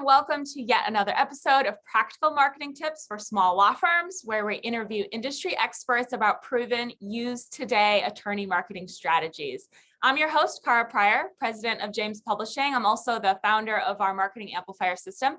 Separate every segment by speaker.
Speaker 1: welcome to yet another episode of Practical Marketing Tips for Small Law Firms, where we interview industry experts about proven, used today attorney marketing strategies. I'm your host, Cara Pryor, president of James Publishing. I'm also the founder of our marketing amplifier system.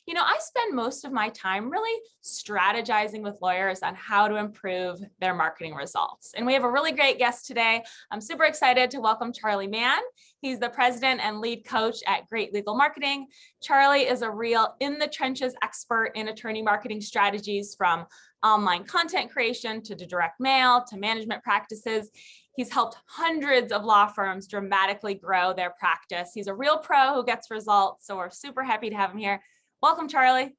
Speaker 1: You know, I spend most of my time really strategizing with lawyers on how to improve their marketing results. And we have a really great guest today. I'm super excited to welcome Charley Mann. He's the president and lead coach at Great Legal Marketing. Charley is a real in the trenches expert in attorney marketing strategies, from online content creation to direct mail to management practices. He's helped hundreds of law firms dramatically grow their practice. He's a real pro who gets results. So we're super happy to have him here. Welcome, Charley.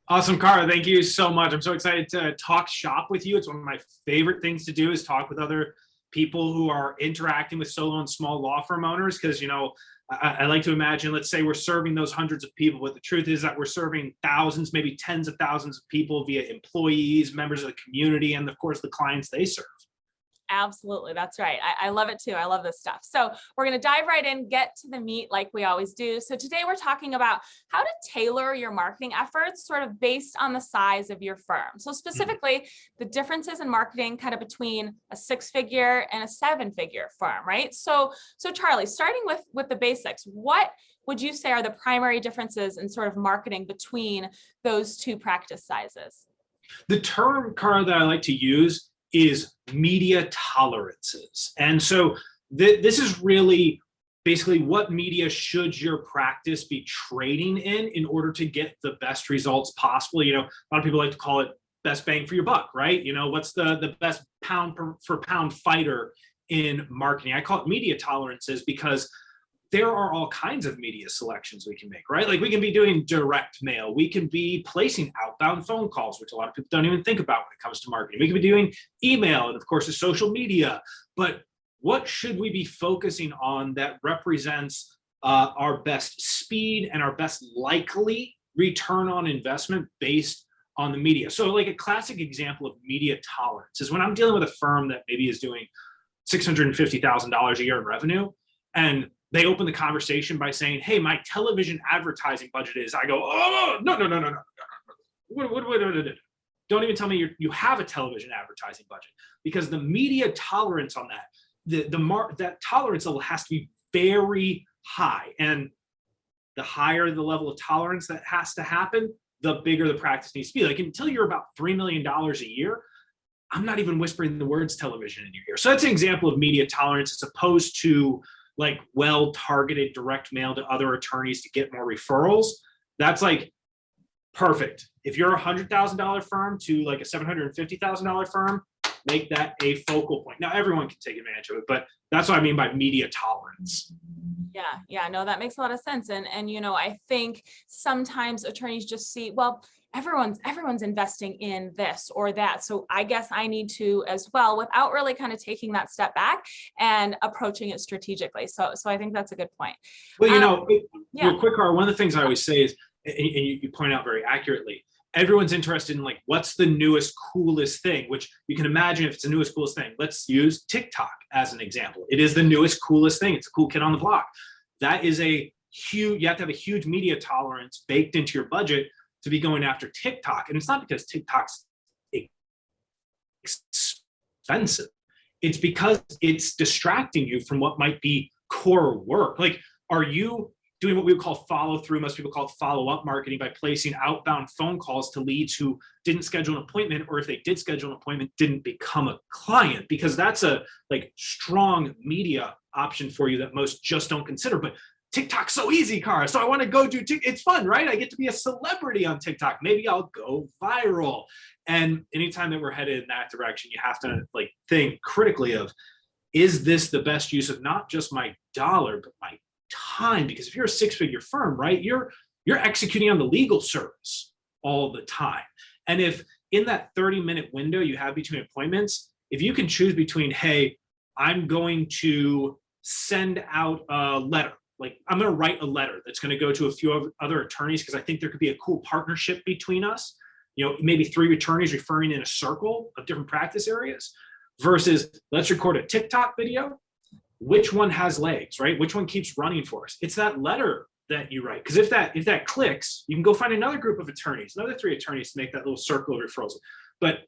Speaker 2: Awesome, Cara. Thank you so much. I'm so excited to talk shop with you. It's one of my favorite things to do, is talk with other people who are interacting with solo and small law firm owners. Because, you know, I like to imagine, let's say we're serving those hundreds of people, but the truth is that we're serving thousands, maybe tens of thousands of people via employees, members of the community, and of course the clients they serve.
Speaker 1: Absolutely. That's right. I love it too. I love this stuff. So we're going to dive right in, get to the meat like we always do. So today we're talking about how to tailor your marketing efforts sort of based on the size of your firm. So specifically the differences in marketing kind of between a 6-figure and a 7-figure firm, right? So Charley, starting with the basics, what would you say are the primary differences in sort of marketing between those two practice sizes?
Speaker 2: The term, Cara, that I like to use is media tolerances. And so this is really basically what media should your practice be trading in order to get the best results possible. You know, a lot of people like to call it best bang for your buck, right? You know, what's the best pound for pound fighter in marketing? I call it media tolerances because there are all kinds of media selections we can make, right? Like we can be doing direct mail. We can be placing outbound phone calls, which a lot of people don't even think about when it comes to marketing. We can be doing email and of course the social media, but what should we be focusing on that represents our best speed and our best likely return on investment based on the media? So like a classic example of media tolerance is when I'm dealing with a firm that maybe is doing $650,000 a year in revenue, and they open the conversation by saying, hey, my television advertising budget is, I go, oh, no. What? Don't even tell me you have a television advertising budget, because the media tolerance on that, that tolerance level has to be very high. And the higher the level of tolerance that has to happen, the bigger the practice needs to be. Like until you're about $3 million a year, I'm not even whispering the words television in your ear. So that's an example of media tolerance as opposed to like well-targeted direct mail to other attorneys to get more referrals. That's like perfect. If you're a $100,000 firm to like a $750,000 firm, make that a focal point. Now everyone can take advantage of it, but that's what I mean by media tolerance.
Speaker 1: Yeah, no, that makes a lot of sense. And you know, I think sometimes attorneys just see, well, everyone's investing in this or that, so I guess I need to as well, without really kind of taking that step back and approaching it strategically. So I think that's a good point.
Speaker 2: Well, you know, real quick, Cara, one of the things I always say is, and you point out very accurately, everyone's interested in like, what's the newest, coolest thing, which you can imagine if it's the newest, coolest thing. Let's use TikTok as an example. It is the newest, coolest thing. It's a cool kid on the block. That is you have to have a huge media tolerance baked into your budget to be going after TikTok. And it's not because TikTok's expensive. It's because it's distracting you from what might be core work. Like, are you doing what we would call follow through? Most people call it follow-up marketing, by placing outbound phone calls to leads who didn't schedule an appointment, or if they did schedule an appointment, didn't become a client, because that's a like strong media option for you that most just don't consider. But TikTok's so easy, Cara. So I want to go do TikTok. It's fun, right? I get to be a celebrity on TikTok. Maybe I'll go viral. And anytime that we're headed in that direction, you have to like think critically of, is this the best use of not just my dollar, but my time? Because if you're a 6-figure firm, right, you're executing on the legal service all the time. And if in that 30-minute window you have between appointments, if you can choose between, hey, I'm going to send out a letter, like I'm going to write a letter that's going to go to a few other attorneys because I think there could be a cool partnership between us, you know, maybe 3 attorneys referring in a circle of different practice areas, versus let's record a TikTok video. Which one has legs, right? Which one keeps running for us? It's that letter that you write. Because if that clicks, you can go find another group of attorneys, another 3 attorneys to make that little circle of referrals. But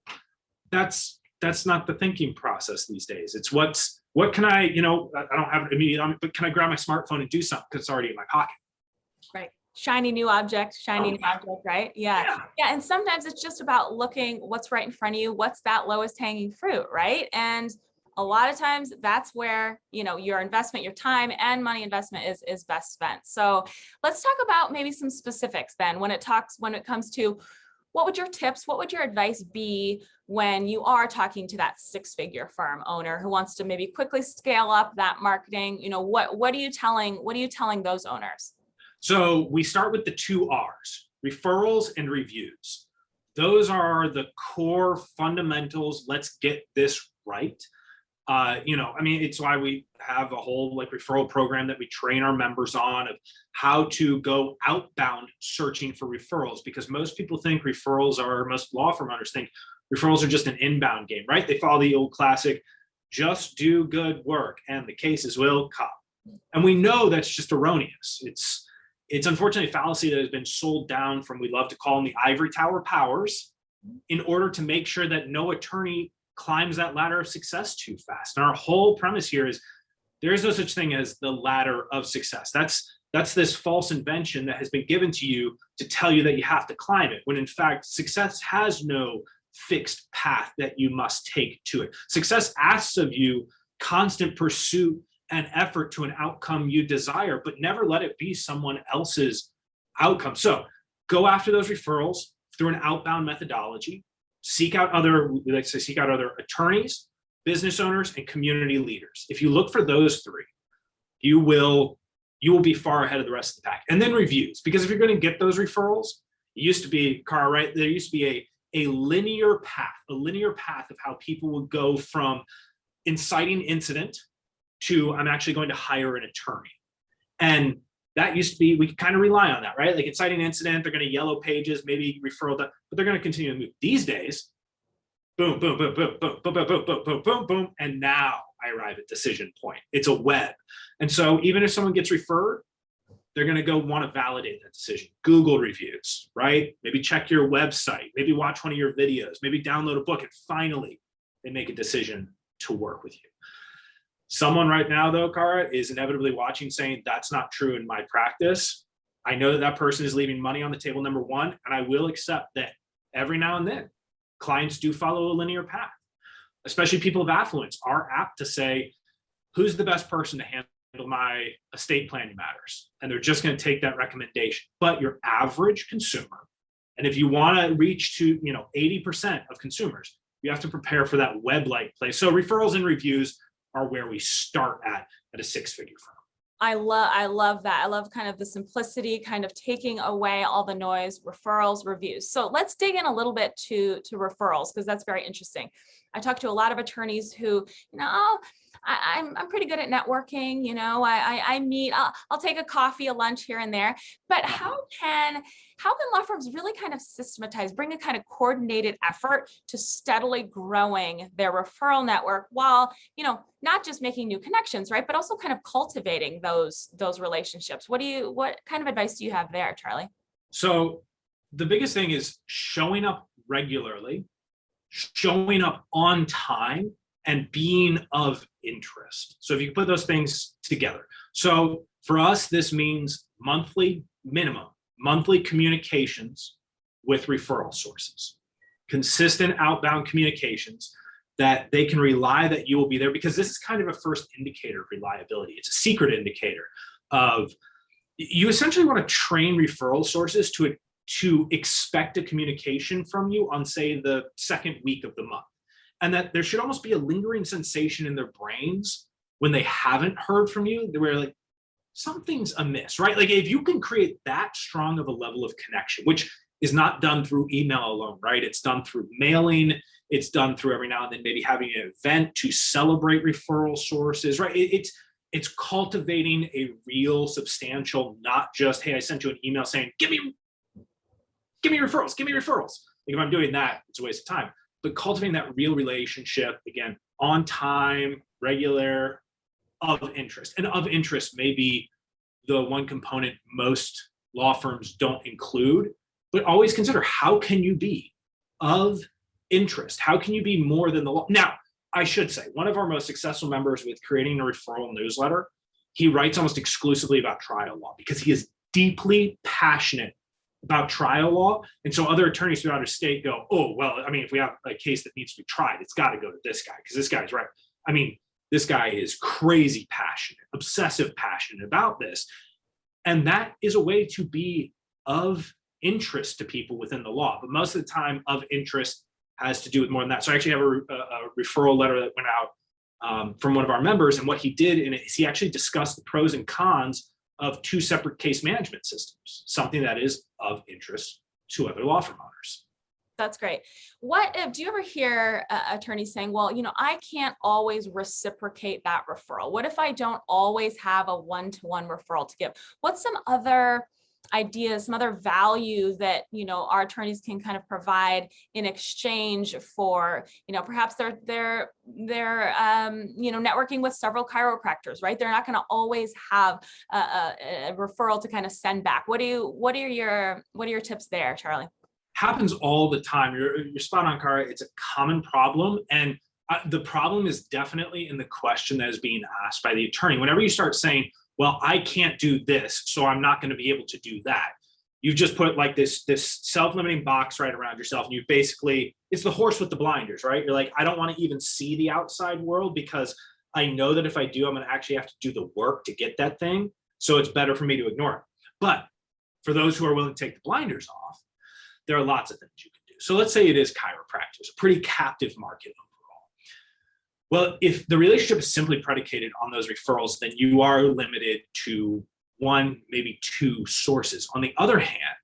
Speaker 2: that's not the thinking process these days. It's what can I, I don't have it immediately on me, but can I grab my smartphone and do something because it's already in my pocket?
Speaker 1: Right. Shiny new object, right? Yeah. And sometimes it's just about looking what's right in front of you. What's that lowest hanging fruit, right? And a lot of times that's where, your investment, your time and money investment is best spent. So let's talk about maybe some specifics then when it comes to what would your advice be when you are talking to that 6-figure firm owner who wants to maybe quickly scale up that marketing? What are you telling those owners?
Speaker 2: So we start with the 2 R's, referrals and reviews. Those are the core fundamentals. Let's get this right. It's why we have a whole referral program that we train our members on of how to go outbound searching for referrals, because most people think most law firm owners think referrals are just an inbound game, right? They follow the old classic, just do good work and the cases will come. And we know that's just erroneous. It's unfortunately a fallacy that has been sold down from, we love to call them the ivory tower powers, in order to make sure that no attorney climbs that ladder of success too fast. And our whole premise here is there is no such thing as the ladder of success. That's this false invention that has been given to you to tell you that you have to climb it, when in fact, success has no fixed path that you must take to it. Success asks of you constant pursuit and effort to an outcome you desire, but never let it be someone else's outcome. So go after those referrals through an outbound methodology. Seek out other attorneys, business owners, and community leaders. If you look for those 3, you will be far ahead of the rest of the pack. And then reviews, because if you're going to get those referrals, it used to be, Cara, right? There used to be a linear path of how people would go from inciting incident to I'm actually going to hire an attorney. And that used to be, we could kind of rely on that, right? Like inciting incident, they're going to yellow pages, maybe referral, but they're going to continue to move. These days, boom, boom, boom, boom, boom, boom, boom, boom, boom, boom, boom, boom, and now I arrive at decision point. It's a web. And so even if someone gets referred, they're going to go want to validate that decision. Google reviews, right? Maybe check your website, maybe watch one of your videos, maybe download a book, and finally they make a decision to work with you. Someone right now, though, Cara, is inevitably watching saying, that's not true in my practice. I know that person is leaving money on the table, number one, and I will accept that every now and then clients do follow a linear path, especially people of affluence are apt to say, who's the best person to handle my estate planning matters? And they're just going to take that recommendation. But your average consumer, and if you want to reach to 80% of consumers, you have to prepare for that web-like place. So referrals and reviews are where we start at a 6-figure firm.
Speaker 1: I love that. I love kind of the simplicity, kind of taking away all the noise, referrals, reviews. So let's dig in a little bit to referrals, because that's very interesting. I talk to a lot of attorneys who, I'm pretty good at networking. I meet, I'll take a coffee, a lunch here and there, but how can law firms really kind of systematize, bring a kind of coordinated effort to steadily growing their referral network while, not just making new connections, right? But also kind of cultivating those relationships. What kind of advice do you have there, Charley?
Speaker 2: So the biggest thing is showing up regularly, showing up on time, and being of interest. So if you put those things together. So for us, this means monthly communications with referral sources, consistent outbound communications that they can rely that you will be there, because this is kind of a first indicator of reliability. It's a secret indicator of, you essentially want to train referral sources to expect a communication from you on, say, the second week of the month. And that there should almost be a lingering sensation in their brains when they haven't heard from you, where like something's amiss, right? Like if you can create that strong of a level of connection, which is not done through email alone, right? It's done through mailing. It's done through every now and then maybe having an event to celebrate referral sources, right? It's cultivating a real substantial, not just, hey, I sent you an email saying, give me referrals. Like if I'm doing that, it's a waste of time. But cultivating that real relationship, again, on time, regular, of interest. And of interest may be the one component most law firms don't include, but always consider, how can you be of interest? How can you be more than the law? Now, I should say, one of our most successful members with creating a referral newsletter, he writes almost exclusively about trial law because he is deeply passionate about trial law. And so other attorneys throughout his state go, oh, well, I mean, if we have a case that needs to be tried, it's got to go to this guy because this guy's right. I mean, this guy is crazy passionate, obsessive passionate about this. And that is a way to be of interest to people within the law. But most of the time, of interest has to do with more than that. So I actually have a referral letter that went out from one of our members. And what he did in it is he actually discussed the pros and cons of 2 separate case management systems, something that is of interest to other law firm owners.
Speaker 1: That's great. What do you ever hear attorneys saying, well, I can't always reciprocate that referral. What if I don't always have a one-to-one referral to give? What's some other ideas, some other value that, our attorneys can kind of provide in exchange for, perhaps they're networking with several chiropractors, right? They're not going to always have a referral to kind of send back. What are your tips there, Charley?
Speaker 2: Happens all the time. You're spot on, Cara. It's a common problem. And the problem is definitely in the question that is being asked by the attorney. Whenever you start saying, well, I can't do this, so I'm not going to be able to do that, you've just put like this self-limiting box right around yourself. And you basically, it's the horse with the blinders, right? You're like, I don't want to even see the outside world because I know that if I do, I'm going to actually have to do the work to get that thing. So it's better for me to ignore it. But for those who are willing to take the blinders off, there are lots of things you can do. So let's say it is chiropractors, a pretty captive market overall. Well, if the relationship is simply predicated on those referrals, then you are limited to 1, maybe 2 sources. On the other hand,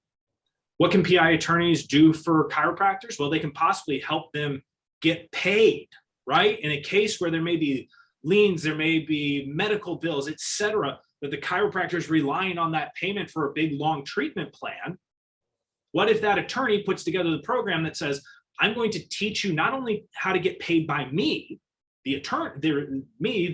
Speaker 2: what can PI attorneys do for chiropractors? Well, they can possibly help them get paid, right? In a case where there may be liens, there may be medical bills, et cetera, that the chiropractor is relying on that payment for a big, long treatment plan. What if that attorney puts together the program that says, I'm going to teach you not only how to get paid by me, the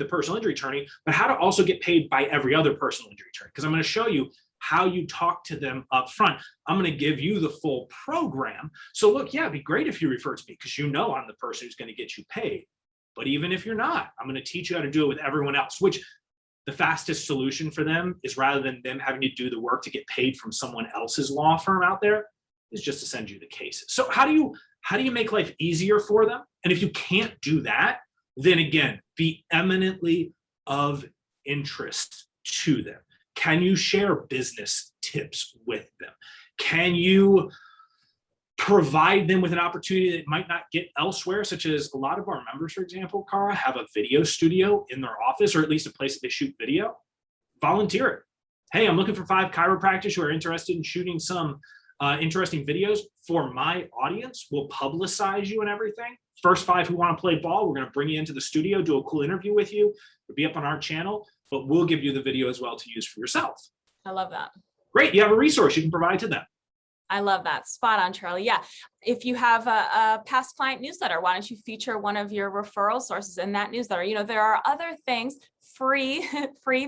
Speaker 2: personal injury attorney, but how to also get paid by every other personal injury attorney. Because I'm going to show you how you talk to them up front. I'm going to give you the full program. So look, yeah, it'd be great if you refer to me because I'm the person who's going to get you paid. But even if you're not, I'm going to teach you how to do it with everyone else, which the fastest solution for them is, rather than them having to do the work to get paid from someone else's law firm out there, is just to send you the cases. So how do you make life easier for them? And if you can't do that, then again, be eminently of interest to them. Can you share business tips with them? Can you provide them with an opportunity that might not get elsewhere, such as a lot of our members, for example, Cara, have a video studio in their office, or at least a place that they shoot video? Volunteer it. Hey, I'm looking for 5 chiropractors who are interested in shooting some interesting videos for my audience. We'll publicize you and everything. First 5 who want to play ball, we're going to bring you into the studio, do a cool interview with you. It'll be up on our channel, but we'll give you the video as well to use for yourself.
Speaker 1: I love that.
Speaker 2: Great. You have a resource you can provide to them.
Speaker 1: I love that. Spot on, Charley. Yeah. If you have a past client newsletter, why don't you feature one of your referral sources in that newsletter? There are other things, free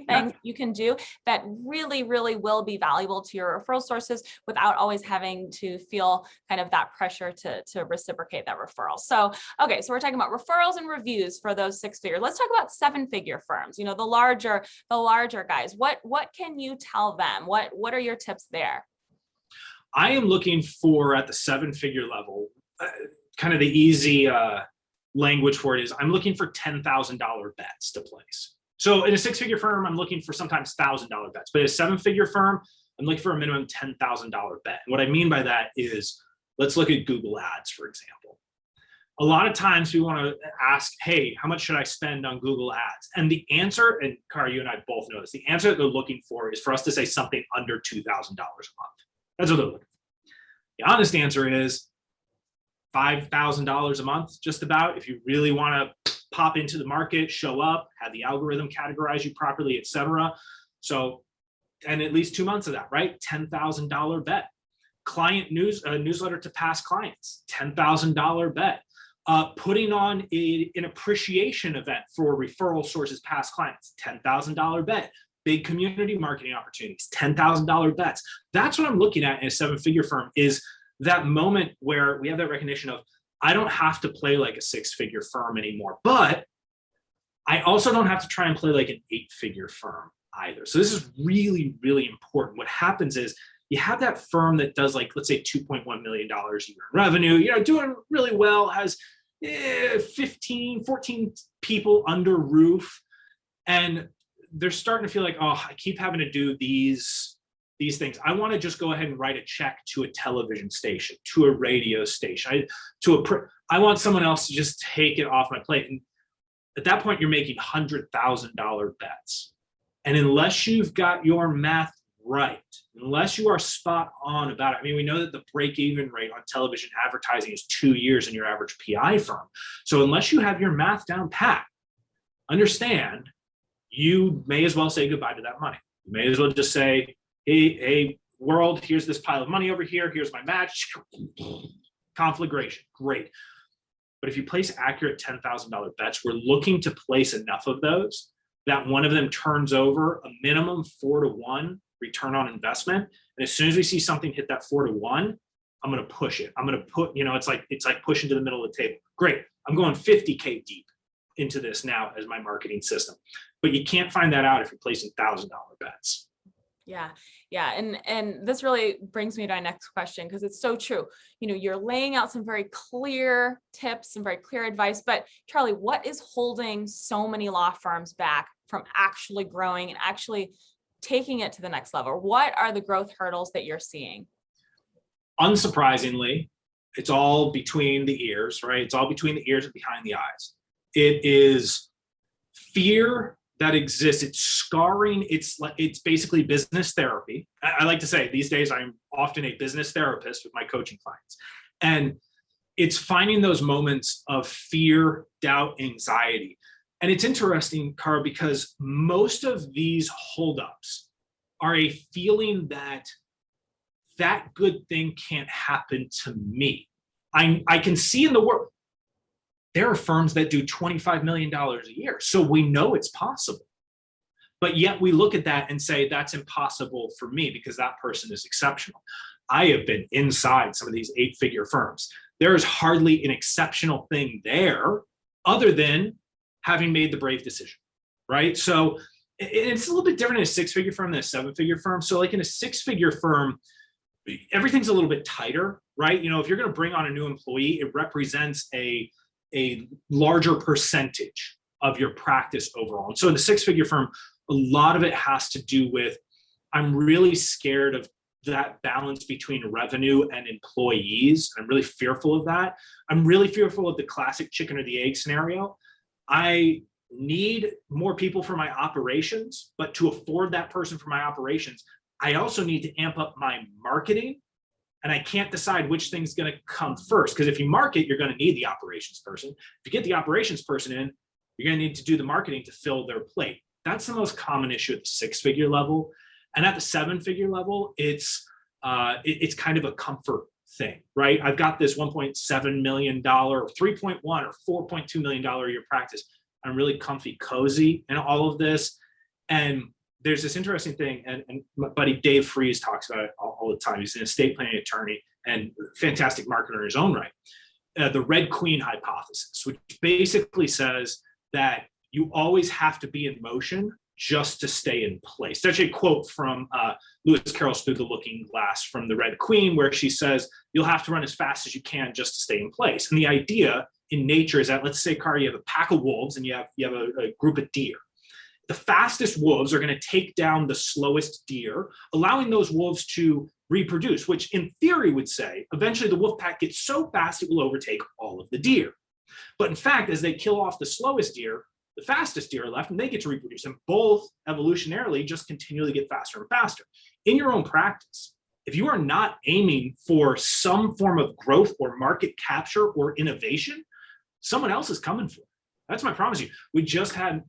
Speaker 1: things you can do that really, really will be valuable to your referral sources without always having to feel kind of that pressure to reciprocate that referral. So, okay. So we're talking about referrals and reviews for those 6-figure. Let's talk about 7-figure firms, the larger guys. What can you tell them? What are your tips there?
Speaker 2: I am looking for, at the 7-figure level, kind of the easy language for it is, I'm looking for $10,000 bets to place. So in a 6-figure firm, I'm looking for sometimes $1,000 bets, but in a 7-figure firm, I'm looking for a minimum $10,000 bet. And what I mean by that is, let's look at Google Ads, for example. A lot of times we want to ask, hey, how much should I spend on Google Ads? And the answer, and Cara, you and I both know this, the answer that they're looking for is for us to say something under $2,000 a month. That's what they're looking for. The honest answer is $5,000 a month, just about, if you really want to pop into the market, show up, have the algorithm categorize you properly, et cetera. So, and at least 2 months of that, right? $10,000 bet. Client newsletter to past clients, $10,000 bet. Putting on an appreciation event for referral sources past clients, $10,000 bet. big community marketing opportunities, $10,000 bets. That's what I'm looking at in a seven-figure firm, is that moment where we have that recognition of, I don't have to play like a six-figure firm anymore, but I also don't have to try and play like an eight-figure firm either. So this is really, really important. What happens is you have that firm that does, like, let's say $2.1 million a year in revenue, doing really well, has 15, 14 people under roof. And they're starting to feel like, oh, I keep having to do these things. I want to just go ahead and write a check to a television station, to a radio station, I want someone else to just take it off my plate. And at that point, you're making $100,000 bets. And unless you've got your math right, unless you are spot on about it, I mean, we know that the break-even rate on television advertising is 2 years in your average PI firm. So unless you have your math down pat, understand, you may as well say goodbye to that money. You may as well just say, hey, world, here's this pile of money over here. Here's my match. Conflagration, great. But if you place accurate $10,000 bets, we're looking to place enough of those that one of them turns over a minimum 4-to-1 return on investment. And as soon as we see something hit that 4-to-1, I'm going to push it. I'm going to put, it's like pushing to the middle of the table. Great. I'm going 50K deep into this now as my marketing system. But you can't find that out if you're placing $1,000 bets.
Speaker 1: Yeah. And this really brings me to my next question, because it's so true. You're laying out some very clear tips and very clear advice, but Charley, what is holding so many law firms back from actually growing and actually taking it to the next level? What are the growth hurdles that you're seeing?
Speaker 2: Unsurprisingly, it's all between the ears, right? It's all between the ears and behind the eyes. It is fear that exists. It's scarring. It's basically business therapy. I like to say these days I'm often a business therapist with my coaching clients. And it's finding those moments of fear, doubt, anxiety. And it's interesting, Cara, because most of these holdups are a feeling that good thing can't happen to me. I can see in the world, there are firms that do $25 million a year. So we know it's possible. But yet we look at that and say, that's impossible for me because that person is exceptional. I have been inside some of these 8-figure firms. There is hardly an exceptional thing there other than having made the brave decision, right? So it's a little bit different in a 6-figure firm than a 7-figure firm. So like in a 6-figure firm, everything's a little bit tighter, right? If you're going to bring on a new employee, it represents a larger percentage of your practice overall. And so in the 6-figure firm, a lot of it has to do with, I'm really scared of that balance between revenue and employees. I'm really fearful of that. I'm really fearful of the classic chicken or the egg scenario. I need more people for my operations, but to afford that person for my operations, I also need to amp up my marketing. And I can't decide which thing's going to come first. Because if you market, you're going to need the operations person. If you get the operations person in, you're going to need to do the marketing to fill their plate. That's the most common issue at the 6-figure level. And at the 7-figure level, it's kind of a comfort thing, right? I've got this $1.7 million, or 3.1 or $4.2 million a year practice. I'm really comfy, cozy in all of this. And there's this interesting thing, and my buddy Dave Fries talks about it all the time. He's an estate planning attorney and fantastic marketer in his own right. The Red Queen hypothesis, which basically says that you always have to be in motion just to stay in place. That's a quote from Lewis Carroll's Through the Looking Glass from the Red Queen, where she says, you'll have to run as fast as you can just to stay in place. And the idea in nature is that, let's say, Cara, you have a pack of wolves and you have a group of deer. The fastest wolves are going to take down the slowest deer, allowing those wolves to reproduce, which in theory would say eventually the wolf pack gets so fast it will overtake all of the deer. But in fact, as they kill off the slowest deer, the fastest deer are left and they get to reproduce. And both evolutionarily just continually get faster and faster. In your own practice, if you are not aiming for some form of growth or market capture or innovation, someone else is coming for it. That's my promise you. We just had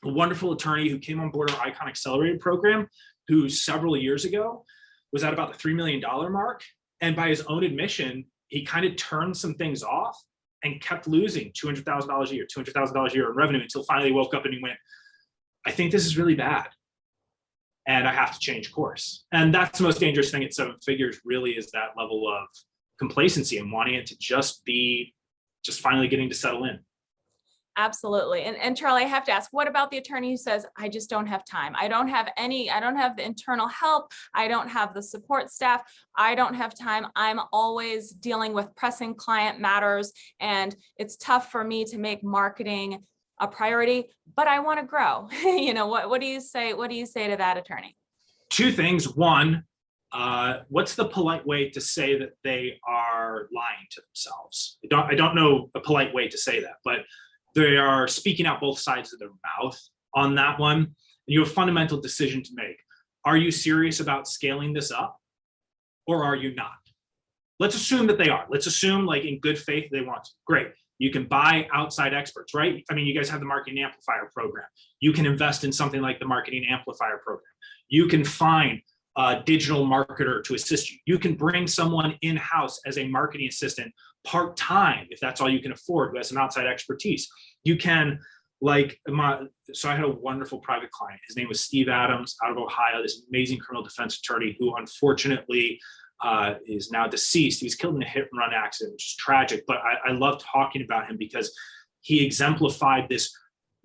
Speaker 2: a wonderful attorney who came on board our Icon Accelerated program, who several years ago was at about the $3 million mark. And by his own admission, he kind of turned some things off and kept losing $200,000 a year in revenue until finally he woke up and he went, I think this is really bad. and I have to change course. And that's the most dangerous thing at 7 figures, really, is that level of complacency and wanting it to just finally getting to settle in.
Speaker 1: Absolutely. And Charley, I have to ask, what about the attorney who says, I just don't have time. I don't have the internal help. I don't have the support staff. I don't have time. I'm always dealing with pressing client matters, and it's tough for me to make marketing a priority, but I want to grow. What do you say? What do you say to that attorney?
Speaker 2: 2 things. One, what's the polite way to say that they are lying to themselves? I don't know a polite way to say that, but they are speaking out both sides of their mouth on that one. And you have a fundamental decision to make. Are you serious about scaling this up, or are you not? Let's assume that they are. Let's assume, like, in good faith they want to. Great. You can buy outside experts, right? I mean, you guys have the Marketing Amplifier program. You can invest in something like the Marketing Amplifier program. You can find a digital marketer to assist you. You can bring someone in-house as a marketing assistant part-time, if that's all you can afford, who has some outside expertise. You can, so I had a wonderful private client. His name was Steve Adams, out of Ohio, this amazing criminal defense attorney who unfortunately is now deceased. He was killed in a hit and run accident, which is tragic, but I love talking about him because he exemplified this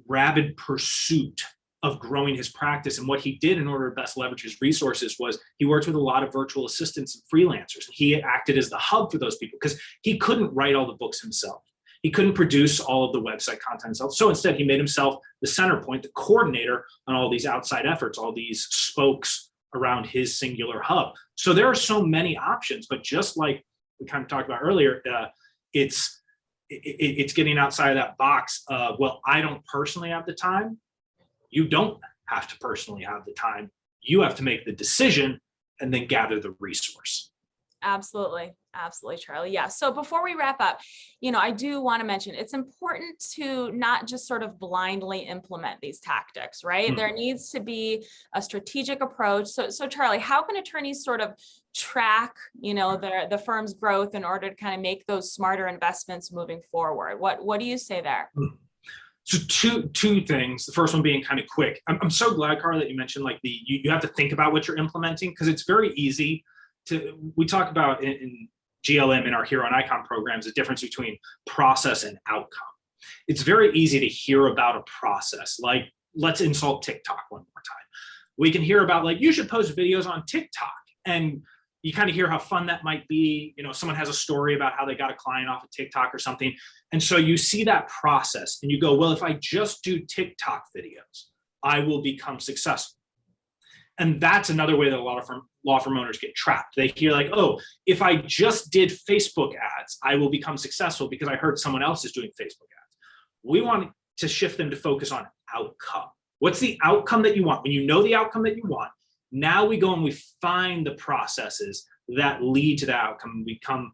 Speaker 2: rabid pursuit of growing his practice. And what he did in order to best leverage his resources was he worked with a lot of virtual assistants and freelancers. He acted as the hub for those people because he couldn't write all the books himself. He couldn't produce all of the website content himself. So instead, he made himself the center point, the coordinator on all these outside efforts, all these spokes around his singular hub. So there are so many options, but just like we kind of talked about earlier, it's getting outside of that box of, well, I don't personally have the time. You don't have to personally have the time. You have to make the decision and then gather the resource.
Speaker 1: Absolutely. Absolutely, Charley. Yeah. So before we wrap up, I do want to mention it's important to not just sort of blindly implement these tactics, right? There needs to be a strategic approach. So Charley, how can attorneys sort of track, the firm's growth in order to kind of make those smarter investments moving forward? What do you say there?
Speaker 2: So two things. The first one being kind of quick. I'm so glad, Cara, that you mentioned you have to think about what you're implementing, because it's very easy we talk about in GLM in our Hero and Icon programs, the difference between process and outcome. It's very easy to hear about a process, like let's insult TikTok one more time. We can hear about you should post videos on TikTok, and you kind of hear how fun that might be. Someone has a story about how they got a client off of TikTok or something. And so you see that process and you go, well, if I just do TikTok videos, I will become successful. And that's another way that a lot of law firm owners get trapped. They hear oh, if I just did Facebook ads, I will become successful because I heard someone else is doing Facebook ads. We want to shift them to focus on outcome. What's the outcome that you want? When you know the outcome that you want, now we go and we find the processes that lead to the outcome and become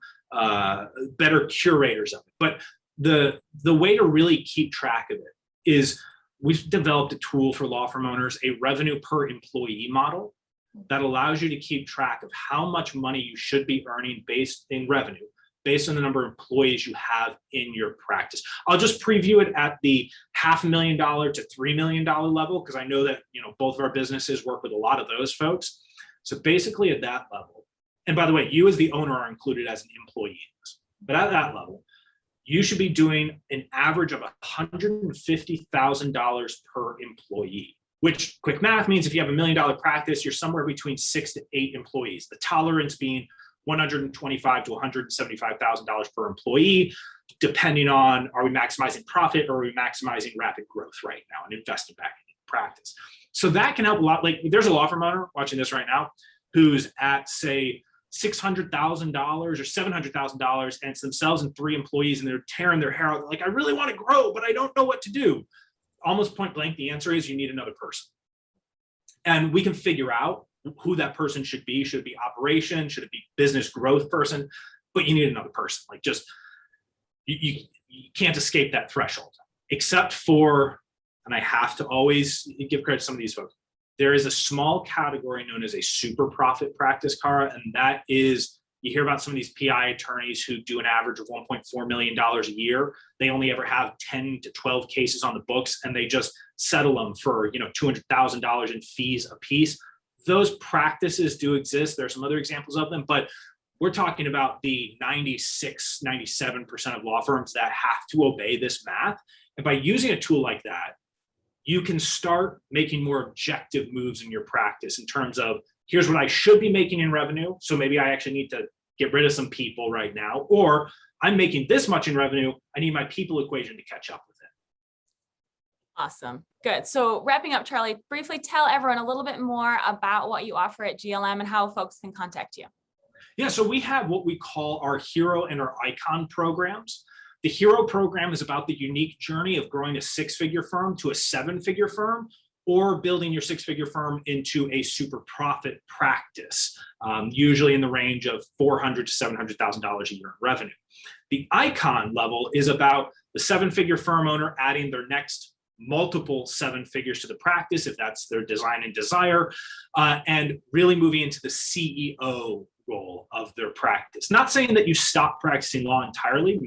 Speaker 2: better curators of it. But the way to really keep track of it is we've developed a tool for law firm owners, a revenue per employee model that allows you to keep track of how much money you should be earning based in revenue, based on the number of employees you have in your practice. I'll just preview it at the $500,000 to $3 million level, because I know that both of our businesses work with a lot of those folks. So basically at that level, and by the way, you as the owner are included as an employee, but at that level, you should be doing an average of $150,000 per employee, which quick math means if you have $1 million practice, you're somewhere between 6 to 8 employees. The tolerance being $125,000 to $175,000 per employee, depending on, are we maximizing profit or are we maximizing rapid growth right now and investing back in practice? So that can help a lot. There's a law firm owner watching this right now who's at, say, $600,000 or $700,000, and it's themselves and 3 employees, and they're tearing their hair out. I really want to grow, but I don't know what to do. Almost point blank, the answer is you need another person. And we can figure out who that person should be. Should it be operation? Should it be business growth person? But you need another person. You can't escape that threshold, except for, and I have to always give credit to some of these folks, there is a small category known as a super profit practice, Cara, and that is, you hear about some of these PI attorneys who do an average of $1.4 million a year. They only ever have 10 to 12 cases on the books, and they just settle them for $200,000 in fees a piece. those practices do exist. There's some other examples of them, but we're talking about the 96, 97% of law firms that have to obey this math. And by using a tool like that, you can start making more objective moves in your practice in terms of, here's what I should be making in revenue. So maybe I actually need to get rid of some people right now, or I'm making this much in revenue. I need my people equation to catch up with it.
Speaker 1: Awesome. Good. So wrapping up, Charley, briefly tell everyone a little bit more about what you offer at GLM and how folks can contact you.
Speaker 2: Yeah, so we have what we call our Hero and our Icon programs. The Hero program is about the unique journey of growing a 6-figure firm to a 7-figure firm, or building your 6-figure firm into a super profit practice, usually in the range of $400,000 to $700,000 a year in revenue. The Icon level is about the 7-figure firm owner adding their next multiple 7 figures to the practice, if that's their design and desire, and really moving into the CEO role of their practice. Not saying that you stop practicing law entirely.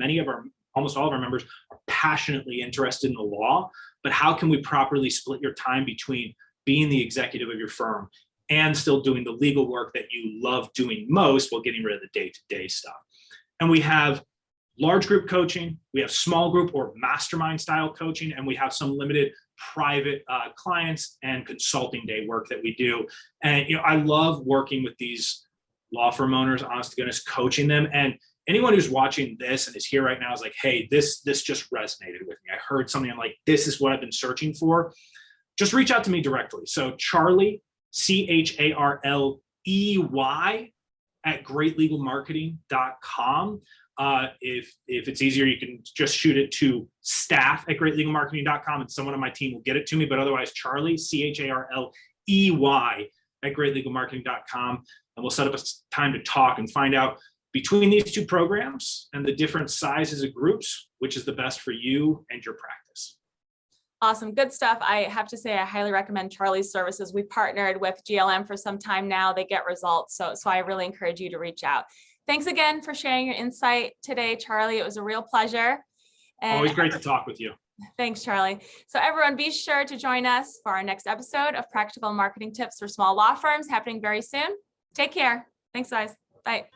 Speaker 2: Almost all of our members are passionately interested in the law, but how can we properly split your time between being the executive of your firm and still doing the legal work that you love doing most while getting rid of the day-to-day stuff? And we have large group coaching, we have small group or mastermind style coaching, and we have some limited private clients and consulting day work that we do. And I love working with these law firm owners, honest to goodness, coaching them. And anyone who's watching this and is here right now is like, hey, this just resonated with me. I heard something, I'm like, this is what I've been searching for. Just reach out to me directly. So Charley, Charley at greatlegalmarketing.com. If it's easier, you can just shoot it to staff@greatlegalmarketing.com and someone on my team will get it to me. But otherwise, Charley, Charley at greatlegalmarketing.com. And we'll set up a time to talk and find out between these two programs and the different sizes of groups, which is the best for you and your practice.
Speaker 1: Awesome. Good stuff. I have to say, I highly recommend Charley's services. We partnered with GLM for some time now. They get results. So I really encourage you to reach out. Thanks again for sharing your insight today, Charley. It was a real pleasure. And
Speaker 2: always great to talk with you.
Speaker 1: Thanks, Charley. So everyone, be sure to join us for our next episode of Practical Marketing Tips for Small Law Firms, happening very soon. Take care. Thanks, guys. Bye.